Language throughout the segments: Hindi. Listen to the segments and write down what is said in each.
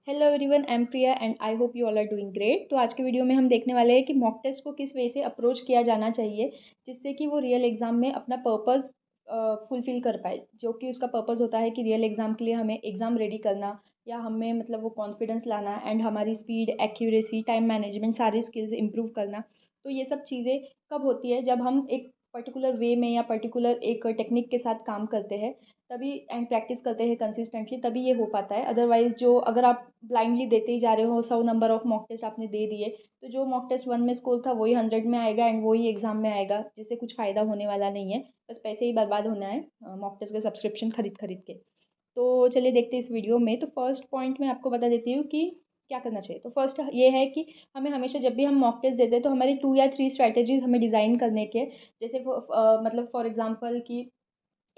Hello everyone, I am Priya and I hope you all are doing great. तो आज के वीडियो में हम देखने वाले हैं कि मॉक टेस्ट को किस वे से अप्रोच किया जाना चाहिए जिससे कि वो रियल एग्ज़ाम में अपना पर्पस फुलफिल कर पाए। जो कि उसका पर्पस होता है कि रियल एग्ज़ाम के लिए हमें एग्ज़ाम रेडी करना या हमें मतलब वो कॉन्फिडेंस लाना एंड हमारी स्पीड, एक्यूरेसी, टाइम मैनेजमेंट सारी स्किल्स इंप्रूव करना। तो ये सब चीज़ें कब होती है जब हम एक पर्टिकुलर वे में या पर्टिकुलर एक टेक्निक के साथ काम करते हैं तभी एंड प्रैक्टिस करते हैं कंसिस्टेंटली, तभी ये हो पाता है। अदरवाइज़ जो अगर आप ब्लाइंडली देते ही जा रहे हो, 100 नंबर ऑफ मॉक टेस्ट आपने दे दिए, तो जो मॉक टेस्ट 1 में स्कोर था वही 100 में आएगा एंड वही एग्ज़ाम में आएगा, जिससे कुछ फ़ायदा होने वाला नहीं है। बस पैसे ही बर्बाद होना है मॉक टेस्ट का सब्सक्रिप्शन खरीद के। तो चलिए देखते हैं इस वीडियो में। तो फर्स्ट पॉइंट मैं आपको बता देती हूँ कि क्या करना चाहिए। तो फर्स्ट ये है कि हमें हमेशा जब भी हम मॉक टेस्ट देते हैं तो हमारी 2 या 3 स्ट्रैटेजीज़ हमें डिज़ाइन करने के, जैसे मतलब फॉर एग्ज़ाम्पल कि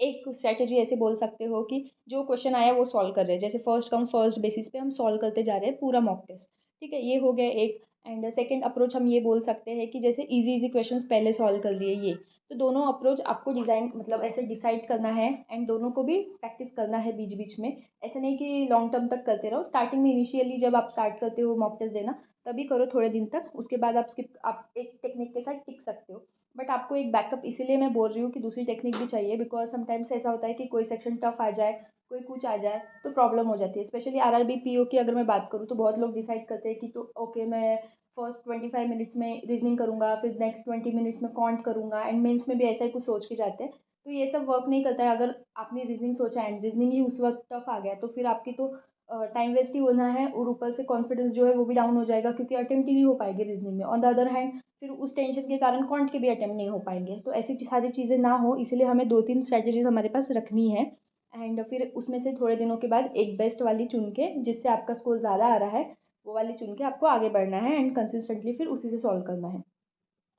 एक स्ट्रैटेजी ऐसे बोल सकते हो कि जो क्वेश्चन आया वो सॉल्व कर रहे हैं, जैसे फर्स्ट कम फर्स्ट बेसिस पे हम सॉल्व करते जा रहे हैं पूरा मॉक टेस्ट। ठीक है, ये हो गया एक। एंड सेकंड अप्रोच हम ये बोल सकते हैं कि जैसे इजी इजी क्वेश्चंस पहले सॉल्व कर लिए ये। तो दोनों अप्रोच आपको डिज़ाइन मतलब ऐसे डिसाइड करना है एंड दोनों को भी प्रैक्टिस करना है बीच बीच में। ऐसा नहीं कि लॉन्ग टर्म तक करते रहो। स्टार्टिंग में इनिशियली जब आप स्टार्ट करते हो मॉक टेस्ट देना तभी करो थोड़े दिन तक, उसके बाद आप एक टेक्निक के साथ टिक सकते हो। बट आपको एक बैकअप इसीलिए मैं बोल रही हूँ कि दूसरी टेक्निक भी चाहिए, बिकॉज समटाइम्स ऐसा होता है कि कोई सेक्शन टफ आ जाए, कोई कुछ आ जाए तो प्रॉब्लम हो जाती है। स्पेशली आरआरबी पीओ की अगर मैं बात करूँ तो बहुत लोग डिसाइड करते हैं कि तो ओके मैं फर्स्ट 25 मिनट्स में रीजनिंग करूँगा, फिर नेक्स्ट 20 मिनट्स में कॉन्ट करूँगा एंड मेंस में भी ऐसा ही कुछ सोच के जाते हैं। तो ये सब वर्क नहीं करता है। अगर आपने रीजनिंग सोचा एंड रीजनिंग ही उस वक्त टफ आ गया तो फिर आपकी तो टाइम वेस्ट ही होना है और ऊपर से कॉन्फिडेंस जो है वो भी डाउन हो जाएगा, क्योंकि अटेम्प्ट ही नहीं हो पाएगी रीजनिंग में। ऑन द अदर हैंड फिर उस टेंशन के कारण कॉन्ट के भी अटेम्प्ट नहीं हो पाएंगे। तो ऐसी सारी चीज़ें ना हो इसलिए हमें 2-3 स्ट्रैटेजीज हमारे पास रखनी है एंड फिर उसमें से थोड़े दिनों के बाद एक बेस्ट वाली चुन के, जिससे आपका स्कोर ज़्यादा आ रहा है, वो वाली चुन के आपको आगे बढ़ना है एंड कंसिस्टेंटली फिर उसी से सॉल्व करना है।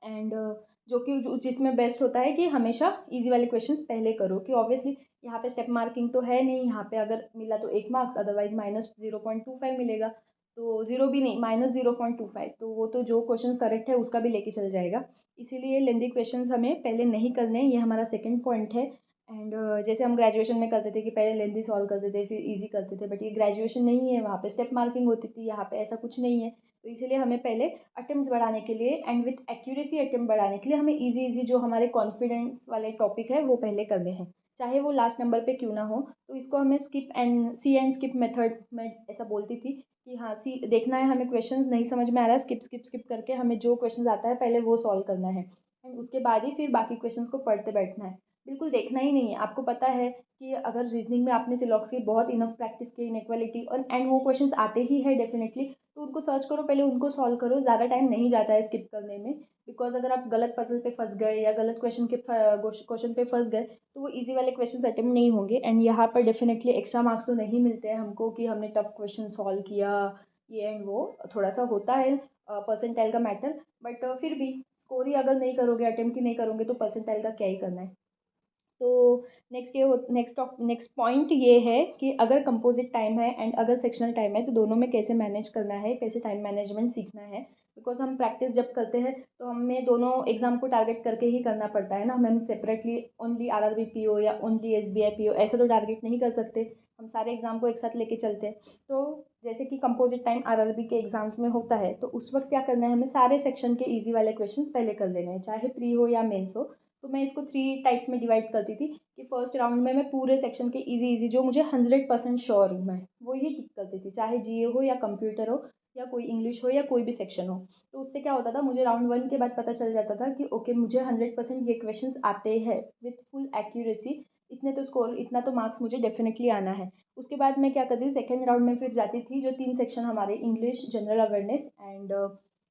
एंड जो कि जिसमें बेस्ट होता है कि हमेशा इजी वाले क्वेश्चंस पहले करो, कि ऑब्वियसली यहाँ पे स्टेप मार्किंग तो है नहीं। यहाँ पे अगर मिला तो 1 मार्क्स, अदरवाइज -0.25 मिलेगा। तो जीरो भी नहीं, -0.25, तो वो तो जो क्वेश्चन करेक्ट है उसका भी लेके चल जाएगा। इसीलिए लेंदी क्वेश्चंस हमें पहले नहीं करने, ये हमारा सेकंड पॉइंट है। एंड जैसे हम ग्रेजुएशन में करते थे कि पहले लेंदी सॉल्व करते थे फिर इजी करते थे, बट ये ग्रेजुएशन नहीं है, वहाँ पे स्टेप मार्किंग होती थी, यहाँ पे ऐसा कुछ नहीं है। तो इसीलिए हमें पहले अटेम्प्ट्स बढ़ाने के लिए एंड विथ एक्यूरेसी अटेम्प्ट बढ़ाने के लिए हमें इजी इजी जो हमारे कॉन्फिडेंस वाले टॉपिक है वो पहले करने हैं, चाहे वो लास्ट नंबर पे क्यों ना हो। तो इसको हमें skip and see and skip method में ऐसा बोलती थी कि हाँ सी देखना है हमें, क्वेश्चंस नहीं समझ में आ रहा है, स्किप स्किप स्किप करके हमें जो क्वेश्चंस आता है पहले वो सॉल्व करना है एंड उसके बाद ही फिर बाकी क्वेश्चंस को पढ़ते बैठना है। बिल्कुल देखना ही नहीं है। आपको पता है कि अगर रीजनिंग में आपने सिलॉक्स की बहुत इनफ प्रैक्टिस की, इनइक्वालिटी और एंड वो क्वेश्चंस आते ही है डेफिनेटली, तो उनको सर्च करो, पहले उनको सॉल्व करो। ज़्यादा टाइम नहीं जाता है स्किप करने में, बिकॉज अगर आप गलत पजल पे फंस गए या गलत क्वेश्चन पे फंस गए तो वो इजी वाले क्वेश्चन अटेम्प्ट नहीं होंगे एंड यहाँ पर डेफिनेटली एक्स्ट्रा मार्क्स तो नहीं मिलते हैं हमको कि हमने टफ क्वेश्चन सॉल्व किया। ये एंड वो थोड़ा सा होता है परसेंटाइल का मैटर, बट फिर भी स्कोर ही अगर नहीं करोगे, अटेम्प्ट ही नहीं करोगे तो परसेंटाइल का क्या ही करना है। तो नेक्स्ट पॉइंट ये है कि अगर कंपोजिट टाइम है एंड अगर सेक्शनल टाइम है तो दोनों में कैसे मैनेज करना है, कैसे टाइम मैनेजमेंट सीखना है। बिकॉज हम प्रैक्टिस जब करते हैं तो हमें दोनों एग्जाम को टारगेट करके ही करना पड़ता है ना। हम सेपरेटली ओनली आरआरबी पीओ या ओनली एसबीआई पीओ ऐसा तो टारगेट नहीं कर सकते। हम सारे एग्जाम को एक साथ लेके चलते हैं। तो जैसे कि कंपोजिट टाइम आरआरबी के एग्जाम्स में होता है तो उस वक्त क्या करना है, हमें सारे सेक्शन के ईजी वाले क्वेश्चन पहले कर लेने हैं, चाहे प्री हो या मेंस हो। तो मैं इसको 3 टाइप्स में डिवाइड करती थी कि फर्स्ट राउंड में मैं पूरे सेक्शन के इजी इजी जो मुझे 100% श्योर हूँ मैं वो ही टिक करती थी, चाहे जीए हो या कंप्यूटर हो या कोई इंग्लिश हो या कोई भी सेक्शन हो। तो उससे क्या होता था, मुझे राउंड 1 के बाद पता चल जाता था कि ओके मुझे 100% ये क्वेश्चन आते हैं विथ फुल एक्यूरेसी, इतने तो स्कोर, इतना तो मार्क्स मुझे डेफिनेटली आना है। उसके बाद मैं क्या करती थी, सेकेंड राउंड में फिर जाती थी जो 3 सेक्शन हमारे English, general awareness and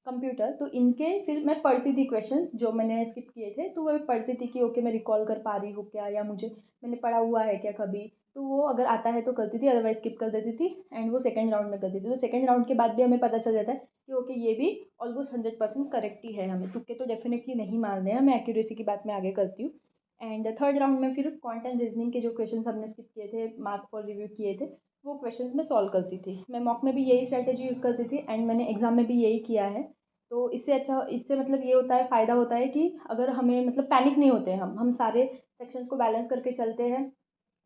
computer, तो इनके फिर मैं पढ़ती थी क्वेश्चन जो मैंने स्किप किए थे, तो वो पढ़ती थी कि ओके मैं रिकॉल कर पा रही हूँ क्या, या मुझे मैंने पढ़ा हुआ है क्या कभी। तो वो अगर आता है तो करती थी, अदरवाइज स्किप कर देती थी एंड वो सेकंड राउंड में करती थी। तो सेकंड राउंड के बाद भी हमें पता चल जाता है कि ओके ये भी ऑलमोस्ट 100% करेक्ट ही है, हमें तुक्के तो डेफिनेटली नहीं मारने हैं। मैं एक्यूरेसी की बात मैं आगे करती हूँ। एंड थर्ड राउंड में फिर क्वांट एंड रीजनिंग के जो क्वेश्चन हमने स्किप किए थे, मार्क फॉर रिव्यू किए थे, वो क्वेश्चंस मैं सॉल्व करती थी। मैं मॉक में भी यही स्ट्रैटेजी यूज़ करती थी एंड मैंने एग्जाम में भी यही किया है। तो इससे अच्छा, इससे मतलब ये होता है, फ़ायदा होता है कि अगर हमें मतलब पैनिक नहीं होते, हम सारे सेक्शंस को बैलेंस करके चलते हैं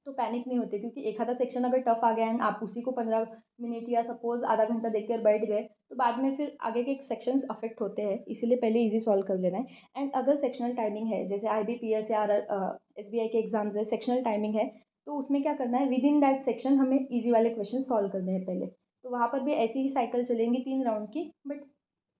तो पैनिक नहीं होते, क्योंकि एक आधा सेक्शन अगर टफ आ गया एंड आप उसी को 15 मिनट या सपोज आधा घंटा देख कर बैठ गए, तो बाद में फिर आगे के सेक्शंस अफेक्ट होते हैं। इसीलिए पहले इजी सॉल्व कर लेना है। एंड अगर सेक्शनल टाइमिंग है, जैसे IBPS या SBI के एग्जाम्स है, सेक्शनल टाइमिंग है, तो उसमें क्या करना है, विद इन दैट सेक्शन हमें ईजी वाले क्वेश्चन सॉल्व करने हैं पहले। तो वहाँ पर भी ऐसी ही साइकिल चलेंगी 3 राउंड की, but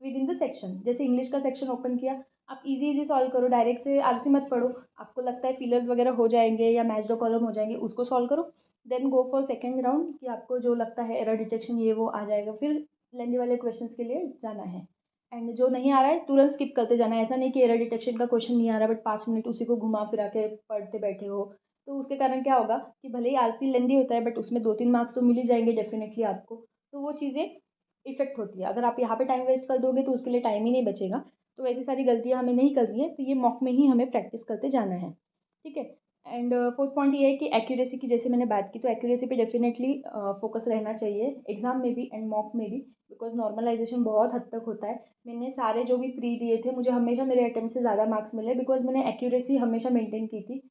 with in the section. जैसे इंग्लिश का सेक्शन ओपन किया, आप इजी इजी सॉल्व करो, डायरेक्ट से आरसी मत पढ़ो। आपको लगता है फिलर्स वगैरह हो जाएंगे या मैच द कॉलम हो जाएंगे, उसको सॉल्व करो। Then go for second round कि आपको जो लगता है एरर डिटेक्शन ये वो आ जाएगा, फिर लेंदी वाले क्वेश्चंस के लिए जाना है। एंड जो नहीं आ रहा है तुरंत स्किप करते जाना है। ऐसा नहीं कि एरर डिटेक्शन का क्वेश्चन नहीं आ रहा बट 5 मिनट उसी को घुमा फिरा के पढ़ते बैठे हो, तो उसके कारण क्या होगा कि भले ही आरसी लेंदी होता है बट उसमें 2-3 मार्क्स तो मिल ही जाएंगे डेफिनेटली आपको। तो वो चीज़ें इफेक्ट होती है। अगर आप यहाँ पे टाइम वेस्ट कर दोगे तो उसके लिए टाइम ही नहीं बचेगा। तो ऐसी सारी गलतियाँ हमें नहीं करनी है, तो ये मॉक में ही हमें प्रैक्टिस करते जाना है। ठीक है। एंड फोर्थ पॉइंट ये है कि एक्यूरेसी की जैसे मैंने बात की, तो एक्यूरेसी पे डेफिनेटली फोकस रहना चाहिए एग्जाम में भी एंड मॉक में भी, बिकॉज नॉर्मलाइजेशन बहुत हद तक होता है। मैंने सारे जो भी प्री दिए थे, मुझे हमेशा मेरे अटेम्प्ट से ज़्यादा मार्क्स मिले, बिकॉज मैंने एक्यूरेसी हमेशा मेंटेन की थी।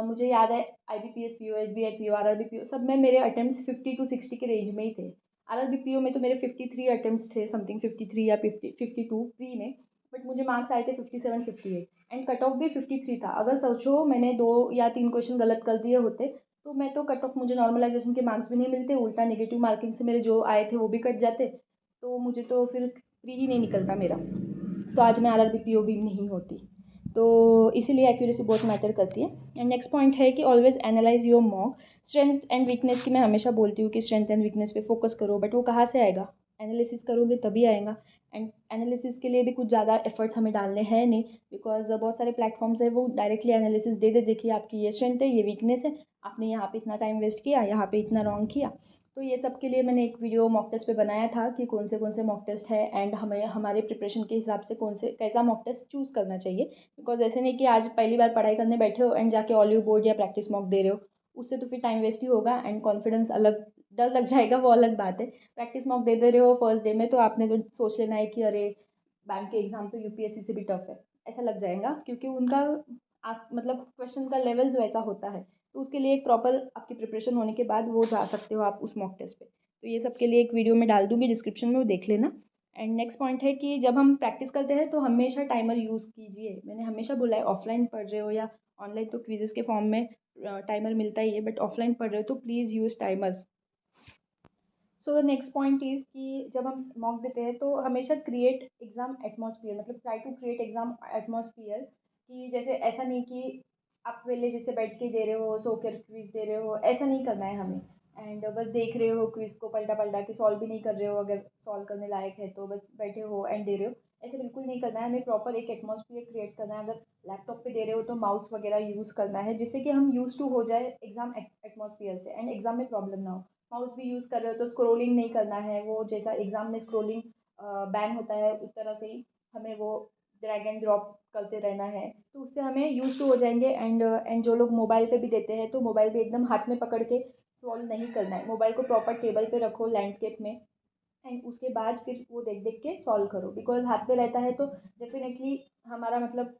मुझे याद है IBPS PO, SBI PO, RRB PO सब में मेरे अटेम्प्ट्स 50 to 60 के रेंज में ही थे। RRB PO में तो मेरे 53 अटेम्प्ट्स थे, समथिंग 53 या 52 प्री में, बट मुझे मार्क्स आए थे 57-58 एंड कट ऑफ भी 53 था। अगर सोचो मैंने 2 या 3 क्वेश्चन गलत कर दिए होते, तो मैं तो कट ऑफ, मुझे नॉर्मलाइजेशन के मार्क्स भी नहीं मिलते, उल्टा नेगेटिव मार्किंग से मेरे जो आए थे वो भी कट जाते। तो मुझे तो फिर प्री ही नहीं निकलता मेरा, तो आज मैं RRB PO भी नहीं होती। तो इसीलिए एक्यूरेसी बहुत मैटर करती है। एंड नेक्स्ट पॉइंट है कि always analyse your mock. Strength and weakness की मैं हमेशा बोलती हूँ कि स्ट्रेंथ एंड वीकनेस पे फोकस करो, बट वो कहाँ से आएगा, एनालिसिस करोगे तभी आएगा। एंड एनालिसिस के लिए भी कुछ ज़्यादा एफर्ट्स हमें डालने हैं नहीं, बिकॉज बहुत सारे प्लेटफॉर्म्स है वो डायरेक्टली एनालिसिस दे दे, देखिए आपकी ये स्ट्रेंथ है, ये वीकनेस है, आपने यहाँ पे इतना टाइम वेस्ट किया, यहाँ पे इतना रॉन्ग किया। तो ये सब के लिए मैंने एक वीडियो मॉक टेस्ट पे बनाया था कि कौन से मॉक टेस्ट है एंड हमें हमारे प्रिपरेशन के हिसाब से कौन से कैसा मॉक टेस्ट चूज़ करना चाहिए। बिकॉज ऐसे नहीं कि आज पहली बार पढ़ाई करने बैठे हो एंड जाके ऑल यू बोर्ड या प्रैक्टिस मॉक दे रहे हो, उससे तो फिर टाइम वेस्ट ही होगा एंड कॉन्फिडेंस अलग, डर लग जाएगा, वो अलग बात है। प्रैक्टिस मॉक दे रहे हो फर्स्ट डे में, तो आपने तो सोच लेना है कि अरे बैंक के एग्जाम तो UPSC से भी टफ है, ऐसा लग जाएगा, क्योंकि उनका मतलब क्वेश्चन का लेवल्स वैसा होता है। तो उसके लिए एक प्रॉपर आपकी प्रिपरेशन होने के बाद वो जा सकते हो आप उस मॉक टेस्ट पे। तो ये सब के लिए एक वीडियो में डाल दूंगी डिस्क्रिप्शन में, वो देख लेना। एंड नेक्स्ट पॉइंट है कि जब हम प्रैक्टिस करते हैं तो हमेशा टाइमर यूज़ कीजिए। मैंने हमेशा बोला है, ऑफलाइन पढ़ रहे हो या ऑनलाइन तो क्विजेस के फॉर्म में टाइमर मिलता ही है, बट ऑफलाइन पढ़ रहे हो तो please use timers. So the next point is कि जब हम मॉक देते हैं तो हमेशा क्रिएट एग्ज़ाम एटमॉस्फेयर, मतलब try to create exam atmosphere, कि जैसे ऐसा नहीं कि आप पहले जैसे बैठ के दे रहे हो, सो कर क्विज दे रहे हो, ऐसा नहीं करना है हमें। एंड बस देख रहे हो क्विज को पलटा पलटा के, सॉल्व भी नहीं कर रहे हो, अगर सॉल्व करने लायक है तो बस बैठे हो एंड दे रहे हो, ऐसे बिल्कुल नहीं करना है। हमें प्रॉपर एक एटमॉस्फेयर क्रिएट करना है। अगर लैपटॉप पे दे रहे हो तो माउस वगैरह यूज़ करना है, जिससे कि हम यूज़ टू हो जाए एग्ज़ाम एटमॉस्फेयर से एंड एग्ज़ाम में प्रॉब्लम ना हो। माउस भी यूज़ कर रहे हो तो स्क्रोलिंग नहीं करना है, वो जैसा एग्जाम में स्क्रोलिंग बैन होता है उस तरह से ही हमें वो ड्रैग एंड ड्रॉप करते रहना है, तो उससे हमें यूज टू हो जाएंगे। एंड जो लोग मोबाइल पे भी देते हैं तो मोबाइल पे एकदम हाथ में पकड़ के सॉल्व नहीं करना है, मोबाइल को प्रॉपर टेबल पे रखो लैंडस्केप में, एंड उसके बाद फिर वो देख देख के सॉल्व करो। बिकॉज हाथ पे रहता है तो डेफिनेटली हमारा मतलब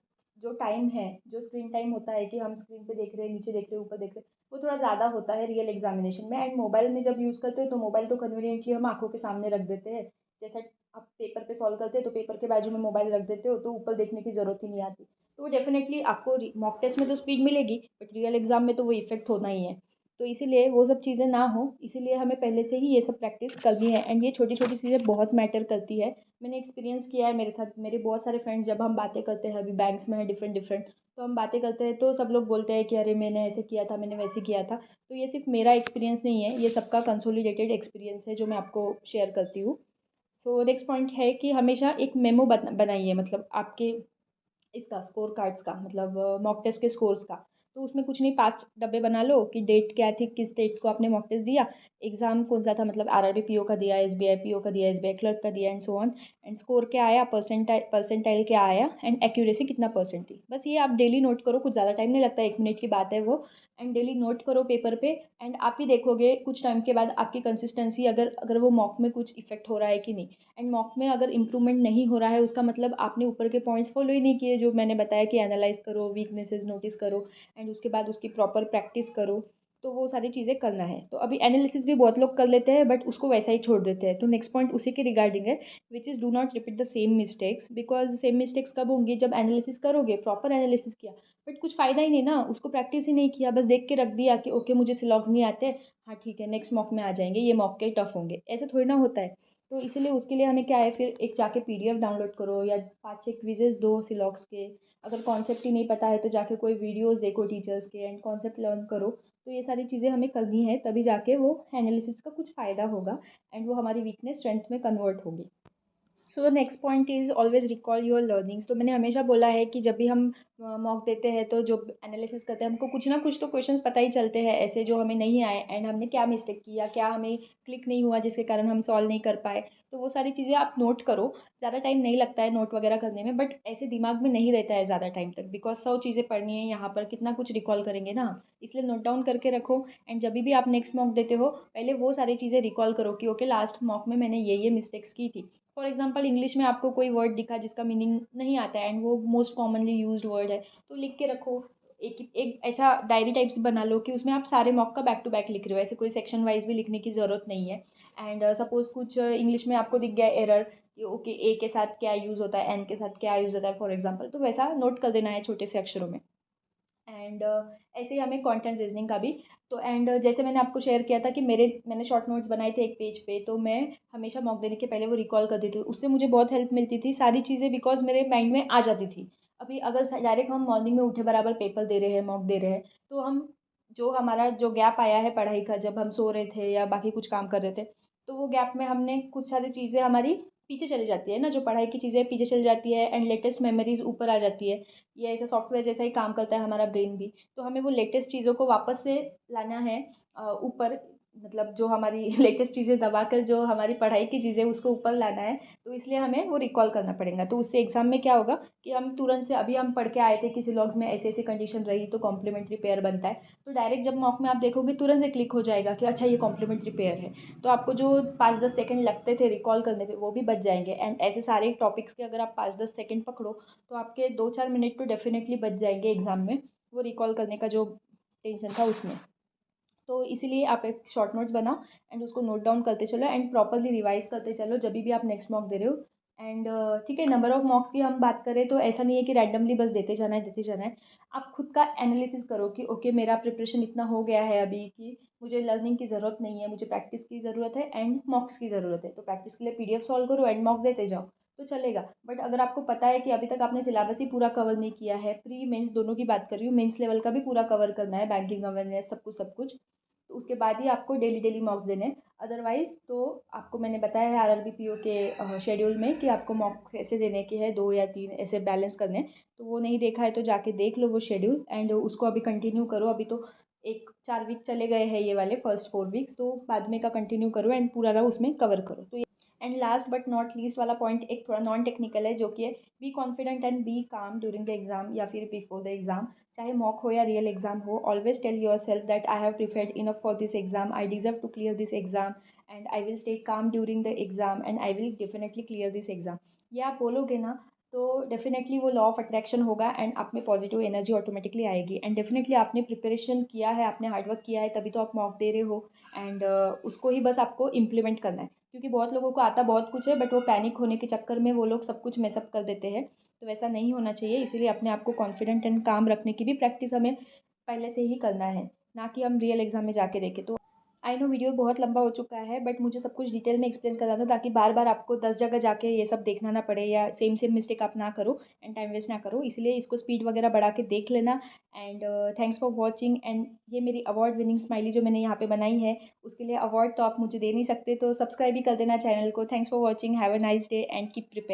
जो टाइम है, जो स्क्रीन टाइम होता है कि हम स्क्रीन पे देख रहे हैं, नीचे देख रहे हैं, ऊपर देख रहे हैं, वो थोड़ा ज़्यादा होता है रियल एग्जामिनेशन में। एंड मोबाइल में जब यूज़ करते हो तो मोबाइल तो कन्वीनियंटली हम आंखों के सामने रख देते हैं। जैसा आप पेपर पे सॉल्व करते हैं तो पेपर के बाजू में मोबाइल रख देते हो, तो ऊपर देखने की ज़रूरत ही नहीं आती। तो वो डेफिनेटली आपको मॉक टेस्ट में तो स्पीड मिलेगी, बट रियल एग्जाम में तो वो इफेक्ट होना ही है। तो इसीलिए वो सब चीज़ें ना हो, इसीलिए हमें पहले से ही ये सब प्रैक्टिस करनी है। एंड ये छोटी छोटी चीज़ें बहुत मैटर करती है। मैंने एक्सपीरियंस किया है मेरे साथ, मेरे बहुत सारे फ्रेंड्स जब हम बातें करते हैं, अभी बैंक्स में है डिफरेंट डिफरेंट, तो हम बातें करते हैं तो सब लोग बोलते हैं कि अरे मैंने ऐसे किया था, मैंने वैसे किया था। तो ये सिर्फ मेरा एक्सपीरियंस नहीं है, ये सबका कंसोलिडेटेड एक्सपीरियंस है जो मैं आपको शेयर करती हूँ। सो नेक्स्ट पॉइंट है कि हमेशा एक मेमो बनाइए, मतलब आपके इसका स्कोर कार्ड्स का, मतलब मॉक टेस्ट के स्कोर्स का। तो उसमें कुछ नहीं, 5 डब्बे बना लो कि डेट क्या थी, किस डेट को आपने मॉक टेस्ट दिया, एग्जाम कौन सा था, मतलब RRB PO का दिया, SBI PO का दिया, SBI क्लर्क का दिया, and so on. And score क्या आया, परसेंटाइल क्या आया, एंड एक्यूरेसी कितना परसेंट थी। बस ये आप डेली नोट करो, कुछ ज़्यादा टाइम नहीं लगता, 1 मिनट की बात है वो। एंड डेली नोट करो पेपर पे, एंड आप ही देखोगे कुछ टाइम के बाद आपकी कंसिस्टेंसी, अगर अगर वो मॉक में कुछ इफेक्ट हो रहा है कि नहीं। एंड मॉक में अगर इंप्रूवमेंट नहीं हो रहा है, उसका मतलब आपने ऊपर के पॉइंट्स फॉलो ही नहीं किए, जो मैंने बताया कि एनालाइज करो, वीकनेसेस नोटिस करो, एंड उसके बाद उसकी प्रॉपर प्रैक्टिस करो। तो वो सारी चीज़ें करना है। तो अभी एनालिसिस भी बहुत लोग कर लेते हैं बट उसको वैसा ही छोड़ देते हैं। तो नेक्स्ट पॉइंट उसी के रिगार्डिंग है, which is do not repeat the same mistakes, because same mistakes कब होंगी, जब एनालिसिस करोगे, प्रॉपर एनालिसिस किया बट कुछ फ़ायदा ही नहीं ना, उसको प्रैक्टिस ही नहीं किया, बस देख के रख दिया कि ओके मुझे सिलॉग्स नहीं आते, हाँ ठीक है नेक्स्ट मॉक में आ जाएँगे, ये मॉक के टफ होंगे, ऐसा थोड़ी ना होता है। तो इसीलिए उसके लिए हमें क्या है, फिर एक जाके पीडीएफ डाउनलोड करो या 5-6 क्विज़ेज़ दो सिलॉग्स के। अगर कॉन्सेप्ट ही नहीं पता है तो जाके कोई वीडियोज़ देखो टीचर्स के एंड कॉन्सेप्ट लर्न करो। तो ये सारी चीज़ें हमें करनी है, तभी जाके वो एनालिसिस का कुछ फ़ायदा होगा एंड वो हमारी वीकनेस स्ट्रेंथ में कन्वर्ट होगी। सो the next point is always recall your learnings. तो मैंने हमेशा बोला है कि जब भी हम मॉक देते हैं तो जो एनालिसिस करते हैं हमको कुछ ना कुछ तो क्वेश्चंस पता ही चलते हैं ऐसे जो हमें नहीं आए एंड हमने क्या मिस्टेक किया, क्या हमें क्लिक नहीं हुआ जिसके कारण हम सॉल्व नहीं कर पाए। तो वो सारी चीज़ें आप नोट करो। ज़्यादा टाइम नहीं लगता है नोट वगैरह करने में, बट ऐसे दिमाग में नहीं रहता है ज़्यादा टाइम तक, बिकॉज 100 चीज़ें पढ़नी है यहाँ पर, कितना कुछ रिकॉल करेंगे ना हम, इसलिए नोट डाउन करके रखो। एंड जब भी आप नेक्स्ट मॉक देते हो पहले वो सारी चीज़ें रिकॉल करो कि ओके लास्ट मॉक में मैंने ये मिस्टेक्स की थी। फॉर एग्जाम्पल इंग्लिश में आपको कोई वर्ड दिखा जिसका मीनिंग नहीं आता है एंड वो मोस्ट कॉमनली यूज्ड वर्ड है, तो लिख के रखो। एक एक ऐसा डायरी टाइप से बना लो कि उसमें आप सारे मॉक का बैक टू बैक लिख रहे हो, ऐसे कोई सेक्शन वाइज भी लिखने की ज़रूरत नहीं है। एंड सपोज कुछ इंग्लिश में आपको दिख गया एरर कि ओके ए के साथ क्या यूज़ होता है, एन के साथ क्या यूज़ होता है फॉर एग्जाम्पल, तो वैसा नोट कर देना है छोटे से अक्षरों में। एंड ऐसे ही हमें कंटेंट रीजनिंग का भी। तो एंड जैसे मैंने आपको शेयर किया था कि मैंने शॉर्ट नोट्स बनाए थे एक पेज पे, तो मैं हमेशा मॉक देने के पहले वो रिकॉल कर देती हूँ, उससे मुझे बहुत हेल्प मिलती थी, सारी चीज़ें बिकॉज मेरे माइंड में आ जाती थी। अभी अगर डायरेक्ट हम मॉर्निंग में उठे बराबर पेपर दे रहे हैं, मॉक दे रहे हैं, तो हम जो हमारा जो गैप आया है पढ़ाई का, जब हम सो रहे थे या बाकी कुछ काम कर रहे थे, तो वो गैप में हमने कुछ सारी चीज़ें हमारी पीछे चली जाती है ना, जो पढ़ाई की चीज़ें पीछे चली जाती है एंड लेटेस्ट मेमोरीज ऊपर आ जाती है। ये ऐसा सॉफ्टवेयर जैसा ही काम करता है हमारा ब्रेन भी। तो हमें वो लेटेस्ट चीज़ों को वापस से लाना है ऊपर, मतलब जो हमारी लेटेस्ट चीज़ें दबाकर जो हमारी पढ़ाई की चीज़ें उसको ऊपर लाना है। तो इसलिए हमें वो रिकॉल करना पड़ेगा। तो उससे एग्ज़ाम में क्या होगा कि हम तुरंत से, अभी हम पढ़ के आए थे किसी लॉग्स में ऐसी ऐसी कंडीशन रही तो कॉम्प्लीमेंट्री पेयर बनता है, तो डायरेक्ट जब मॉक में आप देखोगे तुरंत से क्लिक हो जाएगा कि अच्छा ये कॉम्प्लीमेंट्री पेयर है। तो आपको जो 5-10 सेकंड लगते थे रिकॉल करने पे वो भी बच जाएंगे। एंड ऐसे सारे टॉपिक्स के अगर आप 5-10 सेकंड पकड़ो तो आपके 2-4 मिनट तो डेफिनेटली बच जाएंगे एग्ज़ाम में, वो रिकॉल करने का जो टेंशन था उसमें। तो इसीलिए आप एक शॉर्ट नोट्स बनाओ एंड उसको नोट डाउन करते चलो एंड प्रॉपरली रिवाइज करते चलो जब भी आप नेक्स्ट मॉक दे रहे हो। एंड ठीक है, नंबर ऑफ मॉक्स की हम बात करें तो ऐसा नहीं है कि रैंडमली बस देते जाना है। आप खुद का एनालिसिस करो कि ओके मेरा प्रिपरेशन इतना हो गया है अभी कि मुझे लर्निंग की ज़रूरत नहीं है, मुझे प्रैक्टिस की ज़रूरत है एंड मॉक्स की ज़रूरत है। तो प्रैक्टिस के लिए पीडीएफ सॉल्व करो एंड मॉक देते जाओ तो चलेगा। बट अगर आपको पता है कि अभी तक आपने सिलेबस ही पूरा कवर नहीं किया है, प्री मेंस दोनों की बात कर रही हूँ, मेंस लेवल का भी पूरा कवर करना है, बैंकिंग अवेयरनेस सब कुछ, तो उसके बाद ही आपको डेली डेली मॉक्स देने हैं। अदरवाइज़ तो आपको मैंने बताया है आरआरबी पीओ के शेड्यूल में कि आपको मॉक ऐसे देने के हैं, 2 या 3 ऐसे बैलेंस करने हैं। तो वो नहीं देखा है तो जाके देख लो वो शेड्यूल एंड उसको अभी कंटिन्यू करो। अभी तो एक 4 वीक चले गए हैं ये वाले फर्स्ट 4 वीक्स, तो बाद में का कंटिन्यू करो एंड पूरा ना उसमें कवर करो। तो and last but not least वाला पॉइंट एक थोड़ा नॉन टेक्निकल है, जो कि है be confident and be calm during the exam या फिर बिफोर द एग्जाम। चाहे मॉक हो या रियल एग्जाम हो, always tell yourself that I have prepared enough for this exam, I deserve to clear this exam and I will stay calm during the exam and I will definitely clear this exam. ये आप बोलोगे ना तो डेफिनेटली वो लॉ ऑफ अट्रैक्शन होगा एंड आप में पॉजिटिव एनर्जी ऑटोमेटिकली आएगी। एंड डेफिनेटली आपने प्रिपरेशन किया है, आपने हार्डवर्क किया है, तभी तो आप मॉक दे रहे हो। एंड उसको ही बस आपको इम्प्लीमेंट करना है, क्योंकि बहुत लोगों को आता बहुत कुछ है बट वो पैनिक होने के चक्कर में वो लोग सब कुछ मेसअप कर देते हैं। तो वैसा नहीं होना चाहिए, इसीलिए अपने आप को कॉन्फिडेंट एंड काम रखने की भी प्रैक्टिस हमें पहले से ही करना है, ना कि हम रियल एग्जाम में जाके देखें। तो आई नो वीडियो बहुत लंबा हो चुका है बट मुझे सब कुछ डिटेल में एक्सप्लेन करना था, ताकि बार बार आपको 10 जगह जाके ये सब देखना ना पड़े या सेम सेम मिस्टेक आप ना करो एंड टाइम वेस्ट ना करो। इसलिए इसको स्पीड वगैरह बढ़ा के देख लेना। And thanks for watching. And ये मेरी अवार्ड विनिंग स्माइली जो मैंने यहाँ पे बनाई है उसके लिए अवार्ड तो आप मुझे दे नहीं सकते, तो सब्सक्राइब भी कर देना चैनल को। Thanks for watching, have a nice day and keep prepare.